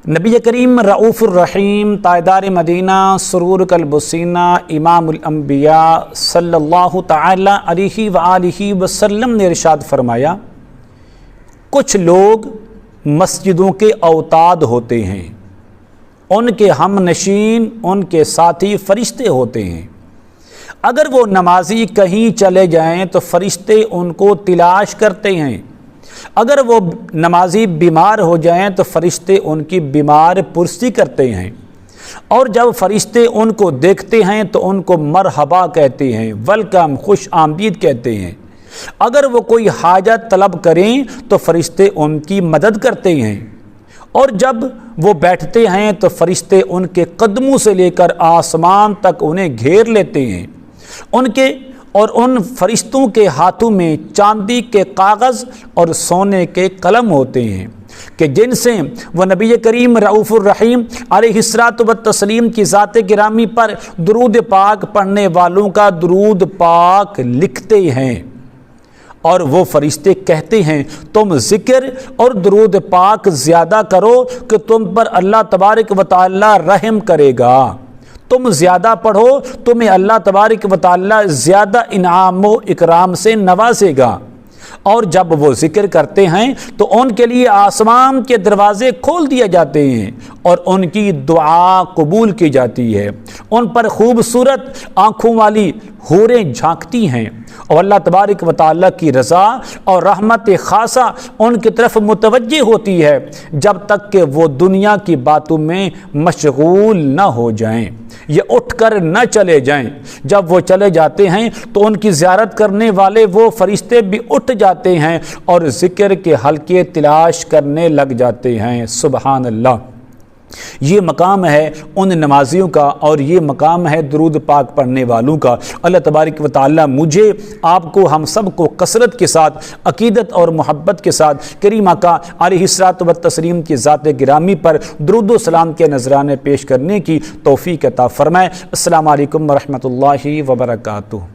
نبی کریم رؤوف الرحیم تاجدار مدینہ سرور قلب سینہ امام الانبیاء صلی اللہ تعالی علیہ وآلہ وسلم نے ارشاد فرمایا، کچھ لوگ مسجدوں کے اوتاد ہوتے ہیں، ان کے ہم نشین ان کے ساتھی فرشتے ہوتے ہیں۔ اگر وہ نمازی کہیں چلے جائیں تو فرشتے ان کو تلاش کرتے ہیں، اگر وہ نمازی بیمار ہو جائیں تو فرشتے ان کی بیمار پرسی کرتے ہیں، اور جب فرشتے ان کو دیکھتے ہیں تو ان کو مرحبا کہتے ہیں، ویلکم، خوش آمدید کہتے ہیں۔ اگر وہ کوئی حاجت طلب کریں تو فرشتے ان کی مدد کرتے ہیں، اور جب وہ بیٹھتے ہیں تو فرشتے ان کے قدموں سے لے کر آسمان تک انہیں گھیر لیتے ہیں۔ ان فرشتوں کے ہاتھوں میں چاندی کے کاغذ اور سونے کے قلم ہوتے ہیں کہ جن سے وہ نبی کریم رؤوف الرحیم علیہ الصلوۃ والتسلیم کی ذات گرامی پر درود پاک پڑھنے والوں کا درود پاک لکھتے ہیں، اور وہ فرشتے کہتے ہیں تم ذکر اور درود پاک زیادہ کرو کہ تم پر اللہ تبارک و تعالی رحم کرے گا، تم زیادہ پڑھو تمہیں اللہ تبارک و تعالی زیادہ انعام و اکرام سے نوازے گا۔ اور جب وہ ذکر کرتے ہیں تو ان کے لیے آسمان کے دروازے کھول دیے جاتے ہیں اور ان کی دعا قبول کی جاتی ہے، ان پر خوبصورت آنکھوں والی حوریں جھانکتی ہیں، اور اللہ تبارک و تعالیٰ کی رضا اور رحمت خاصہ ان کی طرف متوجہ ہوتی ہے جب تک کہ وہ دنیا کی باتوں میں مشغول نہ ہو جائیں یا اٹھ کر نہ چلے جائیں۔ جب وہ چلے جاتے ہیں تو ان کی زیارت کرنے والے وہ فرشتے بھی اٹھ جاتے ہیں اور ذکر کے حلقے تلاش کرنے لگ جاتے ہیں۔ سبحان اللہ! یہ مقام ہے ان نمازیوں کا، اور یہ مقام ہے درود پاک پڑھنے والوں کا۔ اللہ تبارک و تعالی مجھے، آپ کو، ہم سب کو کثرت کے ساتھ، عقیدت اور محبت کے ساتھ کریم آقا علیہ الصلوۃ والتسلیم کی ذات گرامی پر درود و سلام کے نذرانے پیش کرنے کی توفیق عطا فرمائے۔ السلام علیکم ورحمۃ اللہ وبرکاتہ۔